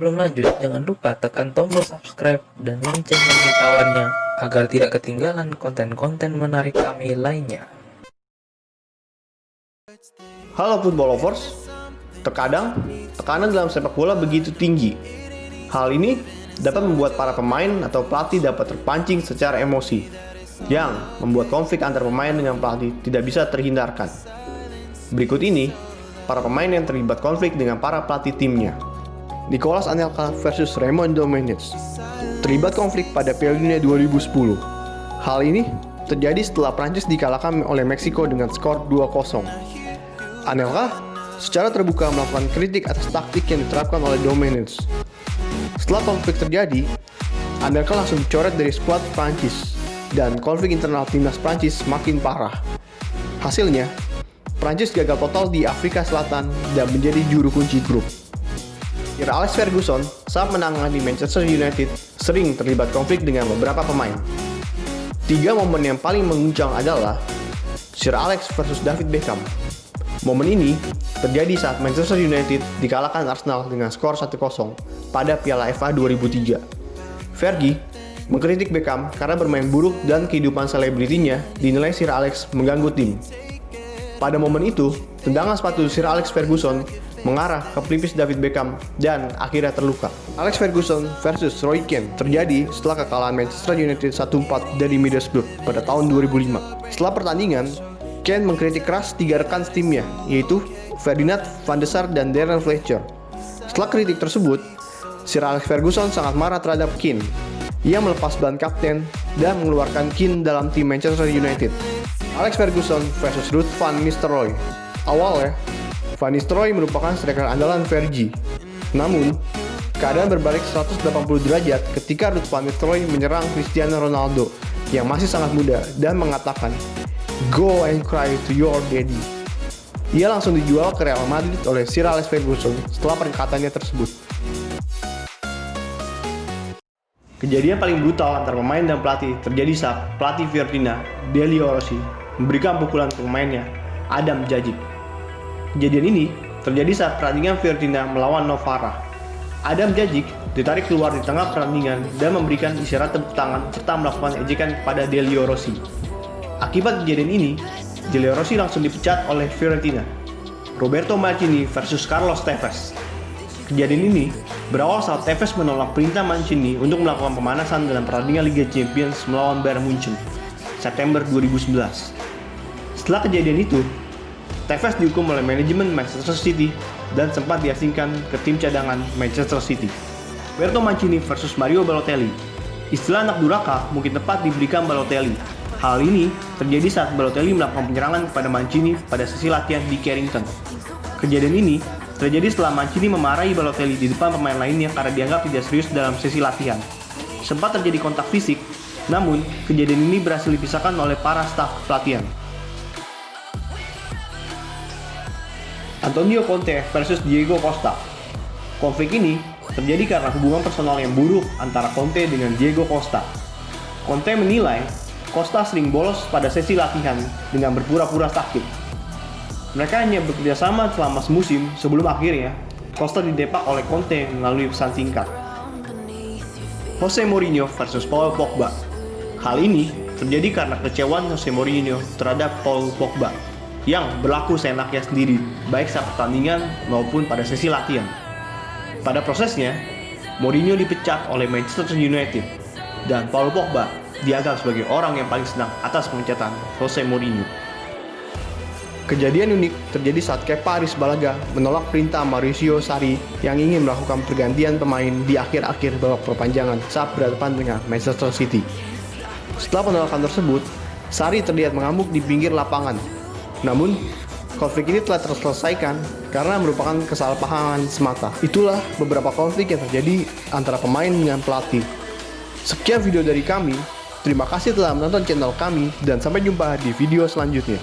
Sebelum lanjut, jangan lupa tekan tombol subscribe dan lonceng pemberitahuannya agar tidak ketinggalan konten-konten menarik kami lainnya. Halo football lovers, terkadang tekanan dalam sepak bola begitu tinggi. Hal ini dapat membuat para pemain atau pelatih dapat terpancing secara emosi, yang membuat konflik antar pemain dengan pelatih tidak bisa terhindarkan. Berikut ini, para pemain yang terlibat konflik dengan para pelatih timnya. Nicolas Anelka versus Raymond Domenech terlibat konflik pada Piala Dunia 2010. Hal ini terjadi setelah Prancis dikalahkan oleh Meksiko dengan skor 2-0. Anelka secara terbuka melakukan kritik atas taktik yang diterapkan oleh Domenech. Setelah konflik terjadi, Anelka langsung dicoret dari skuad Prancis dan konflik internal timnas Prancis makin parah. Hasilnya, Prancis gagal total di Afrika Selatan dan menjadi juru kunci grup. Sir Alex Ferguson saat menangani Manchester United sering terlibat konflik dengan beberapa pemain. 3 momen yang paling mengguncang adalah Sir Alex versus David Beckham. Momen ini terjadi saat Manchester United dikalahkan Arsenal dengan skor 1-0 pada Piala FA 2003. Fergie mengkritik Beckham karena bermain buruk dan kehidupan selebritinya dinilai Sir Alex mengganggu tim. Pada momen itu, tendangan sepatu Sir Alex Ferguson mengarah ke pelipis David Beckham dan akhirnya terluka. Alex Ferguson versus Roy Keane terjadi setelah kekalahan Manchester United 1-4 dari Middlesbrough pada tahun 2005. Setelah pertandingan, Keane mengkritik keras 3 rekan timnya, yaitu Ferdinand van der Sar dan Darren Fletcher. Setelah kritik tersebut, Sir Alex Ferguson sangat marah terhadap Keane. Ia melepas ban kapten dan mengeluarkan Keane dalam tim Manchester United. Alex Ferguson versus Ruud van Nistelrooy. Awalnya, Van Nistelrooy merupakan striker andalan Fergie. Namun, keadaan berbalik 180 derajat ketika Ruud van Nistelrooy menyerang Cristiano Ronaldo yang masih sangat muda dan mengatakan, "Go and cry to your daddy." Ia langsung dijual ke Real Madrid oleh Sir Alex Ferguson setelah perkatannya tersebut. Kejadian paling brutal antara pemain dan pelatih terjadi saat pelatih Fiorentina, Delio Rossi, memberikan pukulan ke pemainnya, Adam Djajic. Kejadian ini terjadi saat pertandingan Fiorentina melawan Novara. Adam Djajic ditarik keluar di tengah pertandingan dan memberikan isyarat tepuk tangan serta melakukan ejekan kepada Delio Rossi. Akibat kejadian ini, Delio Rossi langsung dipecat oleh Fiorentina. Roberto Mancini versus Carlos Tevez. Kejadian ini berawal saat Tevez menolak perintah Mancini untuk melakukan pemanasan dalam pertandingan Liga Champions melawan Bayern Munchen, September 2011. Setelah kejadian itu, Tevez dihukum oleh manajemen Manchester City dan sempat diasingkan ke tim cadangan Manchester City. Roberto Mancini versus Mario Balotelli. Istilah anak durhaka mungkin tepat diberikan Balotelli. Hal ini terjadi saat Balotelli melakukan penyerangan kepada Mancini pada sesi latihan di Carrington. Kejadian ini terjadi setelah Mancini memarahi Balotelli di depan pemain lainnya karena dianggap tidak serius dalam sesi latihan. Sempat terjadi kontak fisik, namun kejadian ini berhasil dipisahkan oleh para staf pelatihan. Antonio Conte versus Diego Costa. Konflik ini terjadi karena hubungan personal yang buruk antara Conte dengan Diego Costa. Conte menilai Costa sering bolos pada sesi latihan dengan berpura-pura sakit. Mereka hanya bekerja sama selama semusim sebelum akhirnya Costa didepak oleh Conte melalui pesan singkat. Jose Mourinho versus Paul Pogba. Hal ini terjadi karena kecewaan Jose Mourinho terhadap Paul Pogba yang berlaku seenaknya sendiri, baik saat pertandingan maupun pada sesi latihan. Pada prosesnya, Mourinho dipecat oleh Manchester United, dan Paul Pogba dianggap sebagai orang yang paling senang atas pemecatan Jose Mourinho. Kejadian unik terjadi saat Kepa Arrizabalaga menolak perintah Maurizio Sarri yang ingin melakukan pergantian pemain di akhir-akhir babak perpanjangan saat berhadapan dengan Manchester City. Setelah penolakan tersebut, Sarri terlihat mengamuk di pinggir lapangan. Namun, konflik ini telah terselesaikan karena merupakan kesalahpahaman semata. Itulah beberapa konflik yang terjadi antara pemain dengan pelatih. Sekian video dari kami. Terima kasih telah menonton channel kami dan sampai jumpa di video selanjutnya.